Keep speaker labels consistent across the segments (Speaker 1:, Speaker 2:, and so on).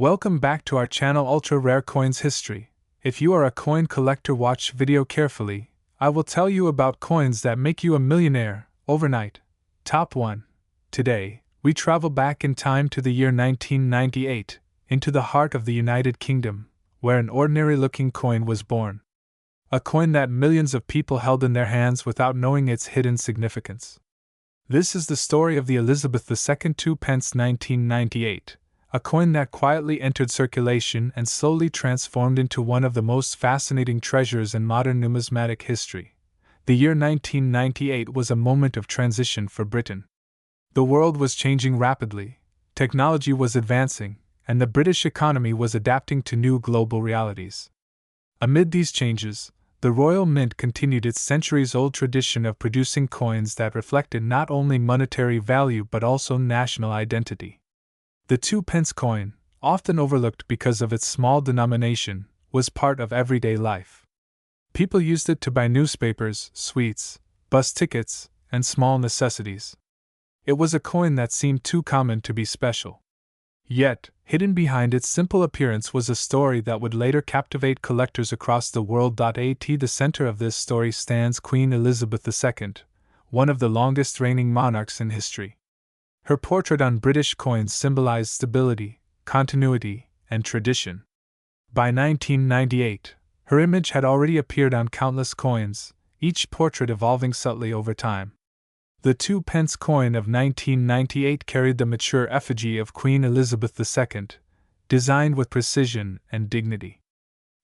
Speaker 1: Welcome back to our channel Ultra Rare Coins History. If you are a coin collector, watch video carefully. I will tell you about coins that make you a millionaire overnight. Top 1. Today, we travel back in time to the year 1998, into the heart of the United Kingdom, where an ordinary-looking coin was born. A coin that millions of people held in their hands without knowing its hidden significance. This is the story of the Elizabeth II 2 pence 1998. A coin that quietly entered circulation and slowly transformed into one of the most fascinating treasures in modern numismatic history. The year 1998 was a moment of transition for Britain. The world was changing rapidly, technology was advancing, and the British economy was adapting to new global realities. Amid these changes, the Royal Mint continued its centuries-old tradition of producing coins that reflected not only monetary value but also national identity. The 2 pence coin, often overlooked because of its small denomination, was part of everyday life. People used it to buy newspapers, sweets, bus tickets, and small necessities. It was a coin that seemed too common to be special. Yet, hidden behind its simple appearance was a story that would later captivate collectors across the world. At the center of this story stands Queen Elizabeth II, one of the longest reigning monarchs in history. Her portrait on British coins symbolized stability, continuity, and tradition. By 1998, her image had already appeared on countless coins, each portrait evolving subtly over time. The 2 pence coin of 1998 carried the mature effigy of Queen Elizabeth II, designed with precision and dignity.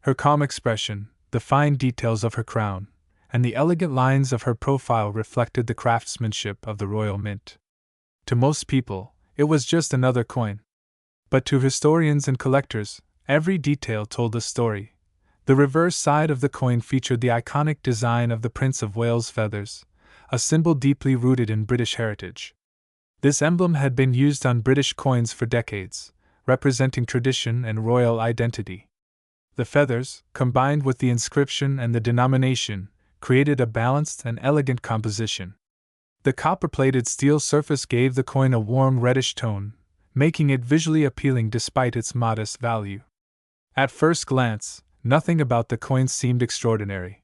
Speaker 1: Her calm expression, the fine details of her crown, and the elegant lines of her profile reflected the craftsmanship of the Royal Mint. To most people, it was just another coin. But to historians and collectors, every detail told a story. The reverse side of the coin featured the iconic design of the Prince of Wales' feathers, a symbol deeply rooted in British heritage. This emblem had been used on British coins for decades, representing tradition and royal identity. The feathers, combined with the inscription and the denomination, created a balanced and elegant composition. The copper-plated steel surface gave the coin a warm reddish tone, making it visually appealing despite its modest value. At first glance, nothing about the coin seemed extraordinary.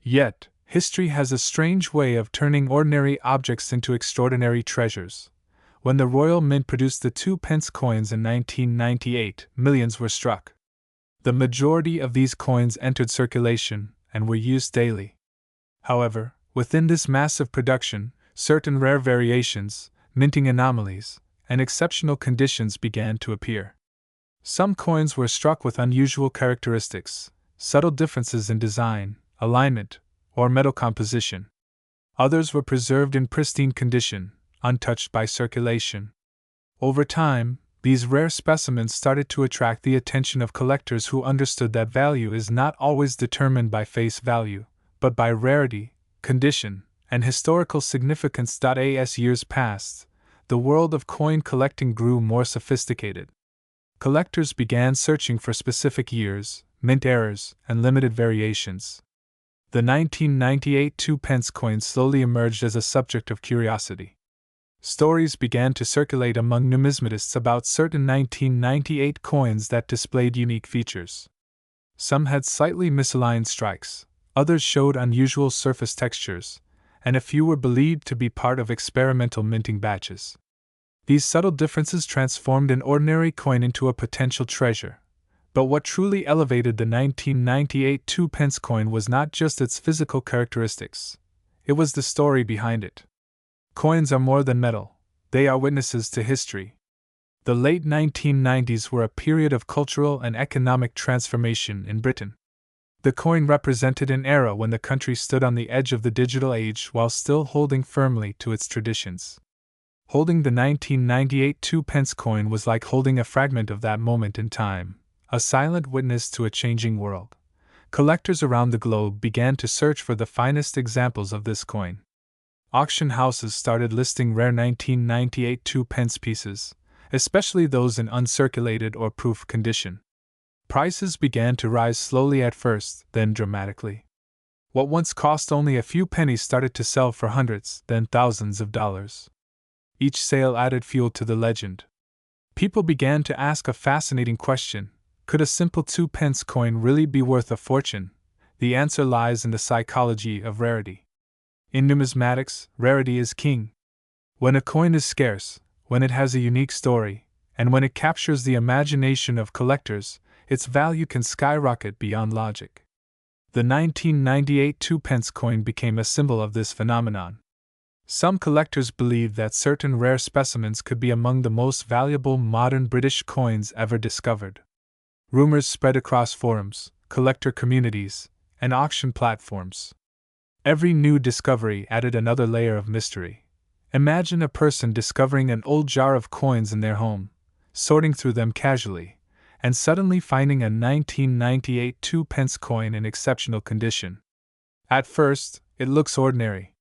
Speaker 1: Yet, history has a strange way of turning ordinary objects into extraordinary treasures. When the Royal Mint produced the 2 pence coins in 1998, millions were struck. The majority of these coins entered circulation and were used daily. However, within this massive production, certain rare variations, minting anomalies, and exceptional conditions began to appear. Some coins were struck with unusual characteristics, subtle differences in design, alignment, or metal composition. Others were preserved in pristine condition, untouched by circulation. Over time, these rare specimens started to attract the attention of collectors who understood that value is not always determined by face value, but by rarity, condition, and historical significance. As years passed, the world of coin collecting grew more sophisticated. Collectors began searching for specific years, mint errors, and limited variations. The 1998 2 pence coin slowly emerged as a subject of curiosity. Stories began to circulate among numismatists about certain 1998 coins that displayed unique features. Some had slightly misaligned strikes, others showed unusual surface textures, and a few were believed to be part of experimental minting batches. These subtle differences transformed an ordinary coin into a potential treasure. But what truly elevated the 1998 2 pence coin was not just its physical characteristics. It was the story behind it. Coins are more than metal, they are witnesses to history. The late 1990s were a period of cultural and economic transformation in Britain. The coin represented an era when the country stood on the edge of the digital age while still holding firmly to its traditions. Holding the 1998 2 pence coin was like holding a fragment of that moment in time, a silent witness to a changing world. Collectors around the globe began to search for the finest examples of this coin. Auction houses started listing rare 1998 2 pence pieces, especially those in uncirculated or proof condition. Prices began to rise slowly at first, then dramatically. What once cost only a few pennies started to sell for hundreds, then thousands of dollars. Each sale added fuel to the legend. People began to ask a fascinating question: could a simple 2-pence coin really be worth a fortune? The answer lies in the psychology of rarity. In numismatics, rarity is king. When a coin is scarce, when it has a unique story, and when it captures the imagination of collectors, its value can skyrocket beyond logic. The 1998 2-pence coin became a symbol of this phenomenon. Some collectors believed that certain rare specimens could be among the most valuable modern British coins ever discovered. Rumors spread across forums, collector communities, and auction platforms. Every new discovery added another layer of mystery. Imagine a person discovering an old jar of coins in their home, sorting through them casually, and suddenly finding a 1998 2-pence coin in exceptional condition. At first, it looks ordinary.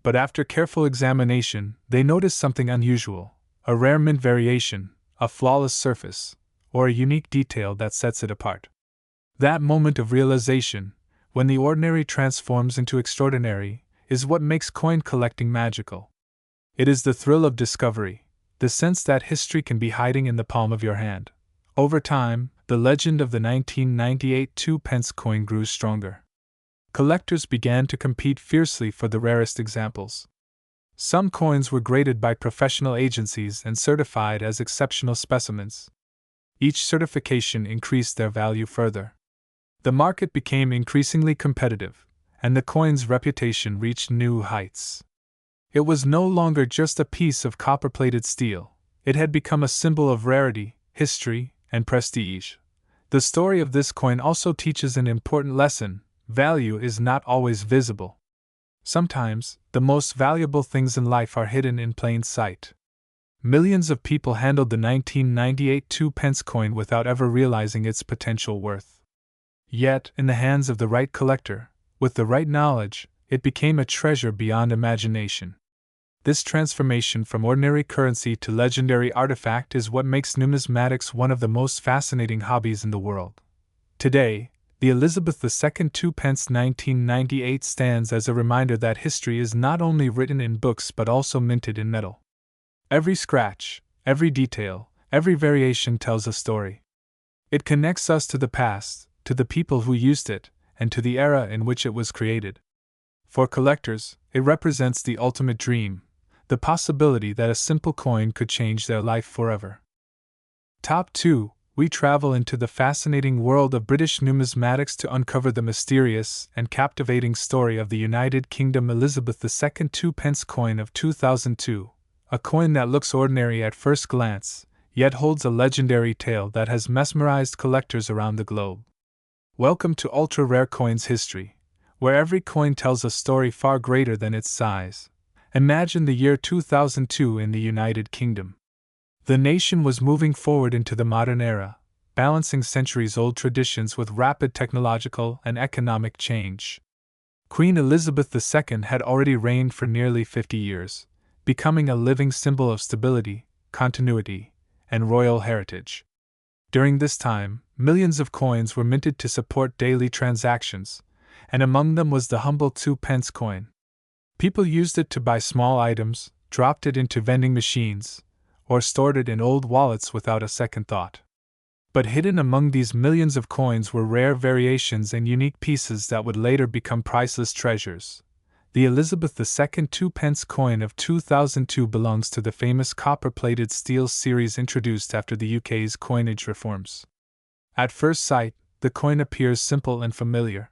Speaker 1: But after careful examination, they notice something unusual: a rare mint variation, a flawless surface, or a unique detail that sets it apart. That moment of realization, when the ordinary transforms into extraordinary, is what makes coin collecting magical. It is the thrill of discovery, the sense that history can be hiding in the palm of your hand. Over time, the legend of the 1998 2-pence coin grew stronger. Collectors began to compete fiercely for the rarest examples. Some coins were graded by professional agencies and certified as exceptional specimens. Each certification increased their value further. The market became increasingly competitive, and the coin's reputation reached new heights. It was no longer just a piece of copper-plated steel. It had become a symbol of rarity, history, and prestige. The story of this coin also teaches an important lesson: value is not always visible. Sometimes, the most valuable things in life are hidden in plain sight. Millions of people handled the 1998 2-pence coin without ever realizing its potential worth. Yet, in the hands of the right collector, with the right knowledge, it became a treasure beyond imagination. This transformation from ordinary currency to legendary artifact is what makes numismatics one of the most fascinating hobbies in the world. Today, the Elizabeth II 2-pence 1998 stands as a reminder that history is not only written in books but also minted in metal. Every scratch, every detail, every variation tells a story. It connects us to the past, to the people who used it, and to the era in which it was created. For collectors, it represents the ultimate dream, the possibility that a simple coin could change their life forever. Top 2. We travel into the fascinating world of British numismatics to uncover the mysterious and captivating story of the United Kingdom Elizabeth II 2-pence coin of 2002, a coin that looks ordinary at first glance, yet holds a legendary tale that has mesmerized collectors around the globe. Welcome to Ultra Rare Coins History, where every coin tells a story far greater than its size. Imagine the year 2002 in the United Kingdom. The nation was moving forward into the modern era, balancing centuries-old traditions with rapid technological and economic change. Queen Elizabeth II had already reigned for nearly 50 years, becoming a living symbol of stability, continuity, and royal heritage. During this time, millions of coins were minted to support daily transactions, and among them was the humble 2-pence coin. People used it to buy small items, dropped it into vending machines, or stored it in old wallets without a second thought. But hidden among these millions of coins were rare variations and unique pieces that would later become priceless treasures. The Elizabeth II 2-pence coin of 2002 belongs to the famous copper-plated steel series introduced after the UK's coinage reforms. At first sight, the coin appears simple and familiar.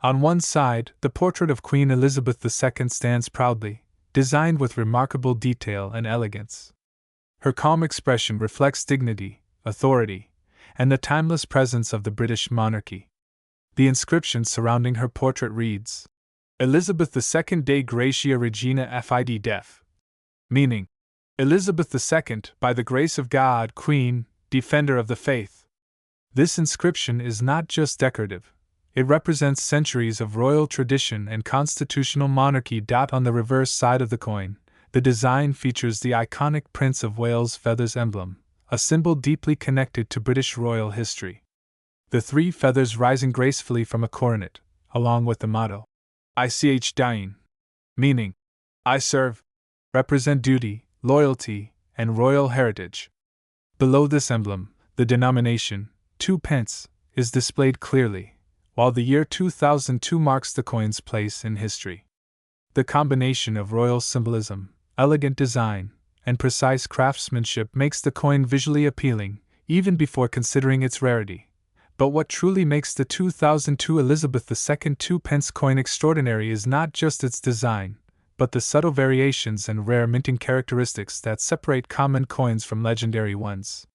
Speaker 1: On one side, the portrait of Queen Elizabeth II stands proudly, designed with remarkable detail and elegance. Her calm expression reflects dignity, authority, and the timeless presence of the British monarchy. The inscription surrounding her portrait reads, Elizabeth II de Gratia Regina Fid Def, meaning, Elizabeth II, by the grace of God, Queen, Defender of the Faith. This inscription is not just decorative. It represents centuries of royal tradition and constitutional monarchy. On the reverse side of the coin, the design features the iconic Prince of Wales feathers emblem, a symbol deeply connected to British royal history. The three feathers rising gracefully from a coronet, along with the motto, Ich dien, meaning, I serve, represent duty, loyalty, and royal heritage. Below this emblem, the denomination, 2 pence, is displayed clearly, while the year 2002 marks the coin's place in history. The combination of royal symbolism, elegant design, and precise craftsmanship makes the coin visually appealing, even before considering its rarity. But what truly makes the 2002 Elizabeth II 2 pence coin extraordinary is not just its design, but the subtle variations and rare minting characteristics that separate common coins from legendary ones.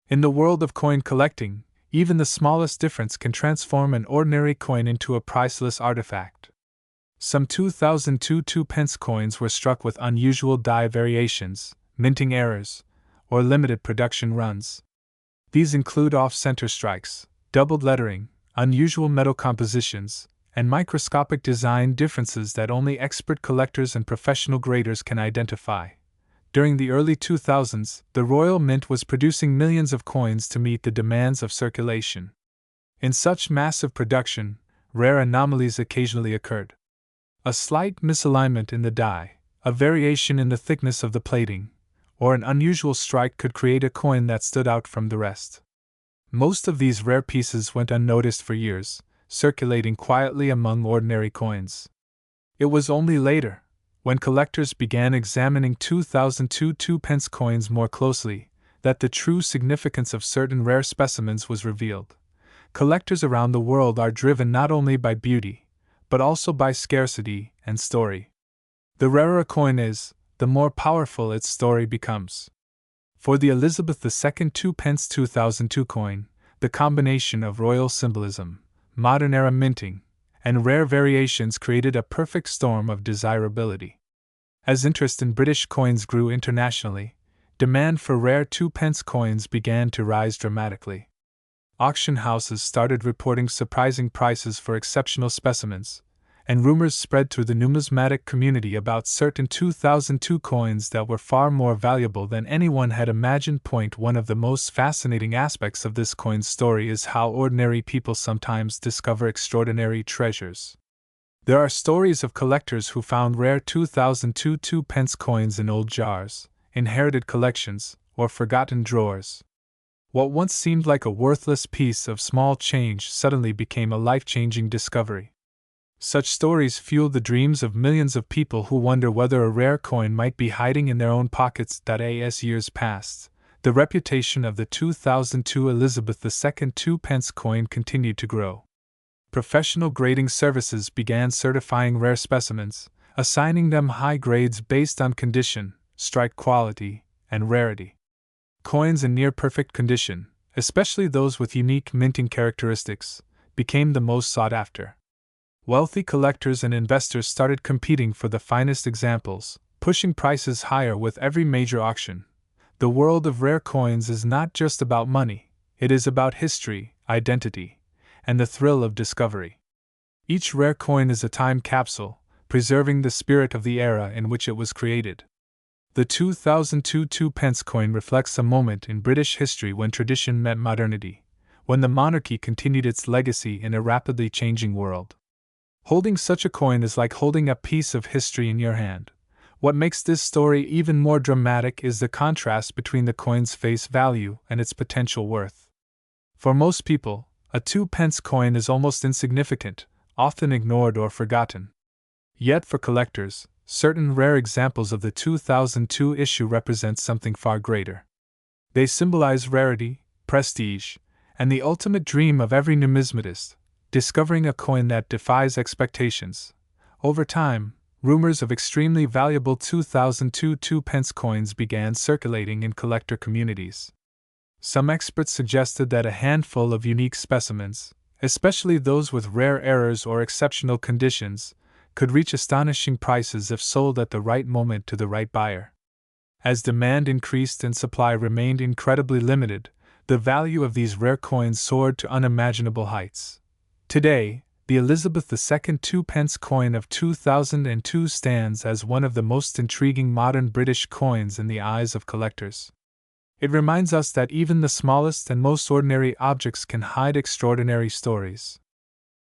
Speaker 1: In the world of coin collecting, even the smallest difference can transform an ordinary coin into a priceless artifact. Some 2002 2 pence coins were struck with unusual die variations, minting errors, or limited production runs. These include off-center strikes, doubled lettering, unusual metal compositions, and microscopic design differences that only expert collectors and professional graders can identify. During the early 2000s, the Royal Mint was producing millions of coins to meet the demands of circulation. In such massive production, rare anomalies occasionally occurred. A slight misalignment in the die, a variation in the thickness of the plating, or an unusual strike could create a coin that stood out from the rest. Most of these rare pieces went unnoticed for years, circulating quietly among ordinary coins. It was only later, when collectors began examining 2002 2 pence coins more closely, that the true significance of certain rare specimens was revealed. Collectors around the world are driven not only by beauty, but also by scarcity and story. The rarer a coin is, the more powerful its story becomes. For the Elizabeth II 2 pence 2002 coin, the combination of royal symbolism, modern-era minting, and rare variations created a perfect storm of desirability. As interest in British coins grew internationally, demand for rare 2 pence coins began to rise dramatically. Auction houses started reporting surprising prices for exceptional specimens, and rumors spread through the numismatic community about certain 2002 coins that were far more valuable than anyone had imagined. One of the most fascinating aspects of this coin's story is how ordinary people sometimes discover extraordinary treasures. There are stories of collectors who found rare 2002 2 pence coins in old jars, inherited collections, or forgotten drawers. What once seemed like a worthless piece of small change suddenly became a life-changing discovery. Such stories fuel the dreams of millions of people who wonder whether a rare coin might be hiding in their own pockets. As years passed, the reputation of the 2002 Elizabeth II 2 pence coin continued to grow. Professional grading services began certifying rare specimens, assigning them high grades based on condition, strike quality, and rarity. Coins in near-perfect condition, especially those with unique minting characteristics, became the most sought after. Wealthy collectors and investors started competing for the finest examples, pushing prices higher with every major auction. The world of rare coins is not just about money, it is about history, identity, and the thrill of discovery. Each rare coin is a time capsule, preserving the spirit of the era in which it was created. The 2002 2 pence coin reflects a moment in British history when tradition met modernity, when the monarchy continued its legacy in a rapidly changing world. Holding such a coin is like holding a piece of history in your hand. What makes this story even more dramatic is the contrast between the coin's face value and its potential worth. For most people, a 2 pence coin is almost insignificant, often ignored or forgotten. Yet for collectors, certain rare examples of the 2002 issue represent something far greater. They symbolize rarity, prestige, and the ultimate dream of every numismatist, discovering a coin that defies expectations. Over time, rumors of extremely valuable 2002 2 pence coins began circulating in collector communities. Some experts suggested that a handful of unique specimens, especially those with rare errors or exceptional conditions, could reach astonishing prices if sold at the right moment to the right buyer. As demand increased and supply remained incredibly limited, the value of these rare coins soared to unimaginable heights. Today, the Elizabeth II 2 pence coin of 2002 stands as one of the most intriguing modern British coins in the eyes of collectors. It reminds us that even the smallest and most ordinary objects can hide extraordinary stories.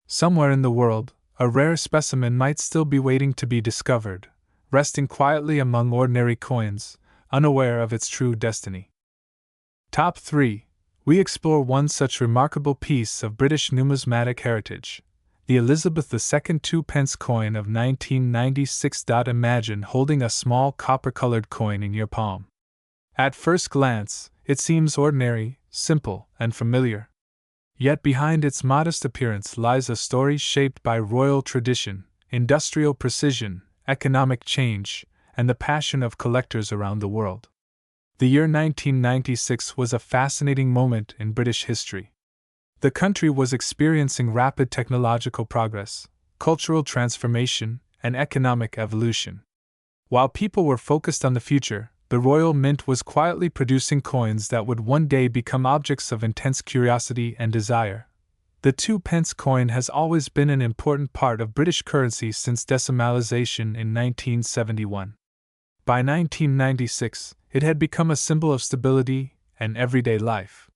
Speaker 1: Somewhere in the world, a rare specimen might still be waiting to be discovered, resting quietly among ordinary coins, unaware of its true destiny. Top 3. We explore one such remarkable piece of British numismatic heritage, the Elizabeth II 2-pence coin of 1996. Imagine holding a small copper-colored coin in your palm. At first glance, it seems ordinary, simple, and familiar. Yet behind its modest appearance lies a story shaped by royal tradition, industrial precision, economic change, and the passion of collectors around the world. The year 1996 was a fascinating moment in British history. The country was experiencing rapid technological progress, cultural transformation, and economic evolution. While people were focused on the future, the Royal Mint was quietly producing coins that would one day become objects of intense curiosity and desire. The 2-pence coin has always been an important part of British currency since decimalisation in 1971. By 1996, it had become a symbol of stability and everyday life.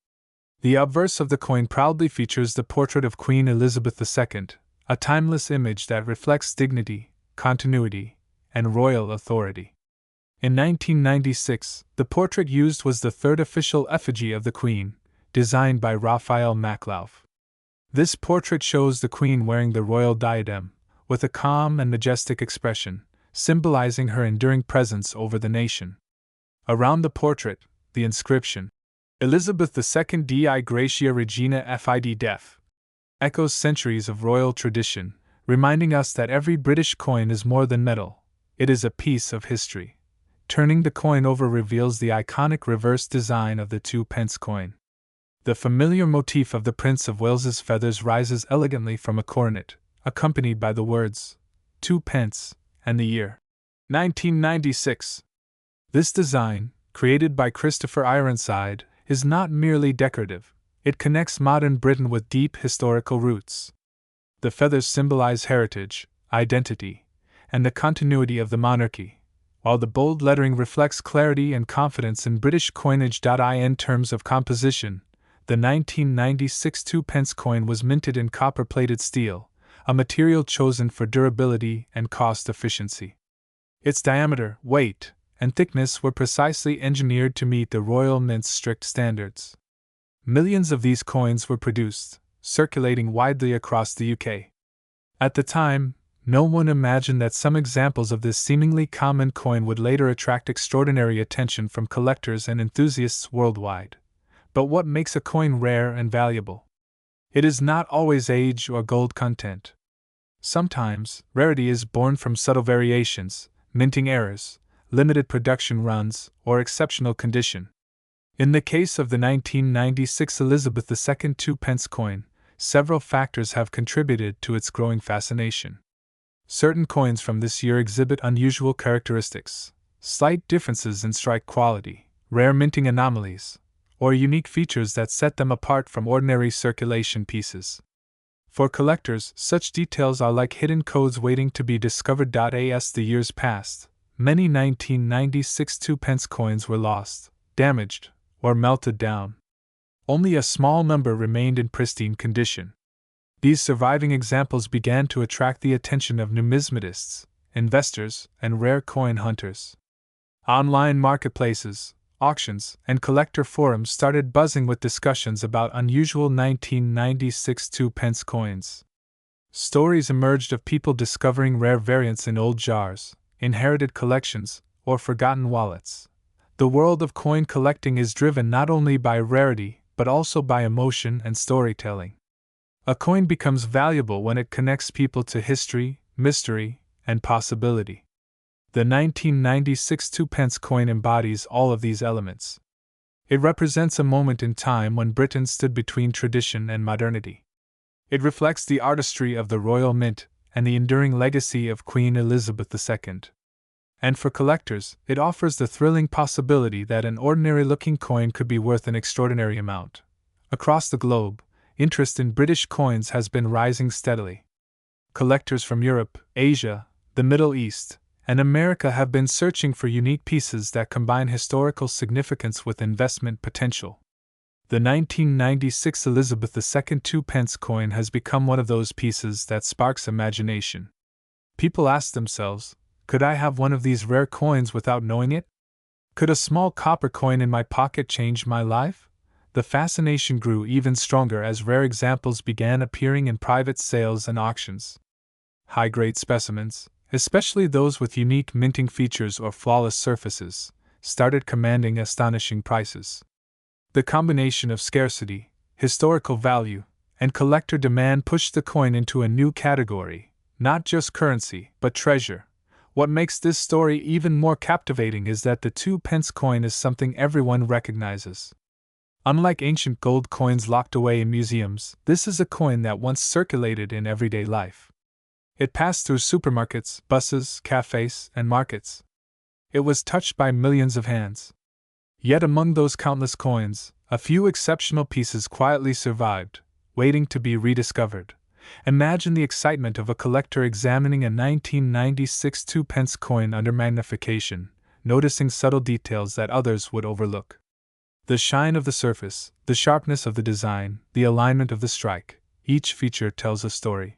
Speaker 1: The obverse of the coin proudly features the portrait of Queen Elizabeth II, a timeless image that reflects dignity, continuity, and royal authority. In 1996, the portrait used was the third official effigy of the Queen, designed by Raphael Maklauf. This portrait shows the Queen wearing the royal diadem, with a calm and majestic expression, symbolizing her enduring presence over the nation. Around the portrait, the inscription, Elizabeth II Dei Gratia Regina Fid Def, echoes centuries of royal tradition, reminding us that every British coin is more than metal, it is a piece of history. Turning the coin over reveals the iconic reverse design of the 2-pence coin. The familiar motif of the Prince of Wales's feathers rises elegantly from a coronet, accompanied by the words, 2-pence, and the year 1996. This design, created by Christopher Ironside, is not merely decorative, it connects modern Britain with deep historical roots. The feathers symbolize heritage, identity, and the continuity of the monarchy, while the bold lettering reflects clarity and confidence in British coinage. In terms of composition, the 1996 2-pence coin was minted in copper-plated steel, a material chosen for durability and cost efficiency. Its diameter, weight, and thickness were precisely engineered to meet the Royal Mint's strict standards. Millions of these coins were produced, circulating widely across the UK. At the time, no one imagined that some examples of this seemingly common coin would later attract extraordinary attention from collectors and enthusiasts worldwide. But what makes a coin rare and valuable? It is not always age or gold content. Sometimes, rarity is born from subtle variations, minting errors, limited production runs, or exceptional condition. In the case of the 1996 Elizabeth II 2-pence coin, several factors have contributed to its growing fascination. Certain coins from this year exhibit unusual characteristics, slight differences in strike quality, rare minting anomalies, or unique features that set them apart from ordinary circulation pieces. For collectors, such details are like hidden codes waiting to be discovered. As the years passed, many 1996 2-pence coins were lost, damaged, or melted down. Only a small number remained in pristine condition. These surviving examples began to attract the attention of numismatists, investors, and rare coin hunters. Online marketplaces, auctions, and collector forums started buzzing with discussions about unusual 1996 2-pence coins. Stories emerged of people discovering rare variants in old jars, inherited collections, or forgotten wallets. The world of coin collecting is driven not only by rarity, but also by emotion and storytelling. A coin becomes valuable when it connects people to history, mystery, and possibility. The 1996 2-pence coin embodies all of these elements. It represents a moment in time when Britain stood between tradition and modernity. It reflects the artistry of the Royal Mint and the enduring legacy of Queen Elizabeth II. And for collectors, it offers the thrilling possibility that an ordinary-looking coin could be worth an extraordinary amount. Across the globe, interest in British coins has been rising steadily. Collectors from Europe, Asia, the Middle East, and America have been searching for unique pieces that combine historical significance with investment potential. The 1996 Elizabeth II 2-pence coin has become one of those pieces that sparks imagination. People ask themselves, could I have one of these rare coins without knowing it? Could a small copper coin in my pocket change my life? The fascination grew even stronger as rare examples began appearing in private sales and auctions. High-grade specimens, especially those with unique minting features or flawless surfaces, started commanding astonishing prices. The combination of scarcity, historical value, and collector demand pushed the coin into a new category, not just currency, but treasure. What makes this story even more captivating is that the 2-pence coin is something everyone recognizes. Unlike ancient gold coins locked away in museums, this is a coin that once circulated in everyday life. It passed through supermarkets, buses, cafes, and markets. It was touched by millions of hands. Yet among those countless coins, a few exceptional pieces quietly survived, waiting to be rediscovered. Imagine the excitement of a collector examining a 1996 2-pence coin under magnification, noticing subtle details that others would overlook. The shine of the surface, the sharpness of the design, the alignment of the strike, each feature tells a story.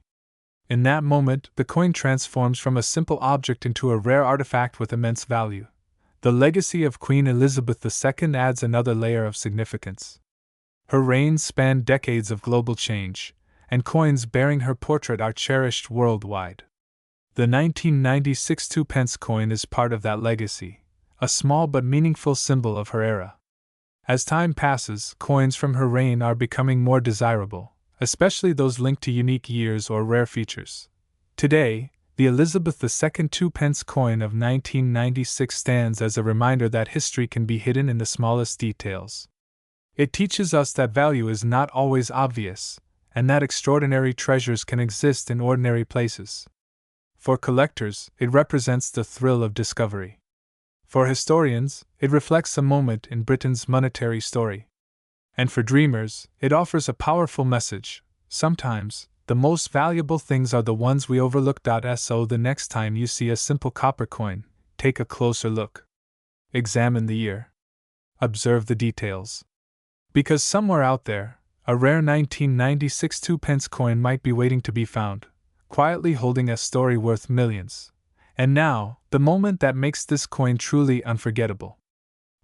Speaker 1: In that moment, the coin transforms from a simple object into a rare artifact with immense value. The legacy of Queen Elizabeth II adds another layer of significance. Her reign spanned decades of global change, and coins bearing her portrait are cherished worldwide. The 1996 2-pence coin is part of that legacy, a small but meaningful symbol of her era. As time passes, coins from her reign are becoming more desirable, especially those linked to unique years or rare features. Today, the Elizabeth II 2-pence coin of 1996 stands as a reminder that history can be hidden in the smallest details. It teaches us that value is not always obvious, and that extraordinary treasures can exist in ordinary places. For collectors, it represents the thrill of discovery. For historians, it reflects a moment in Britain's monetary story. And for dreamers, it offers a powerful message. Sometimes, the most valuable things are the ones we overlook. So the next time you see a simple copper coin, take a closer look. Examine the year. Observe the details. Because somewhere out there, a rare 1996 2-pence coin might be waiting to be found, quietly holding a story worth millions. And now, the moment that makes this coin truly unforgettable.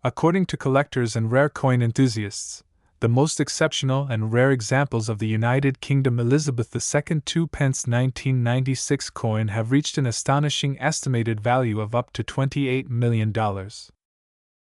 Speaker 1: According to collectors and rare coin enthusiasts, the most exceptional and rare examples of the United Kingdom Elizabeth II 2-pence 1996 coin have reached an astonishing estimated value of up to $28 million.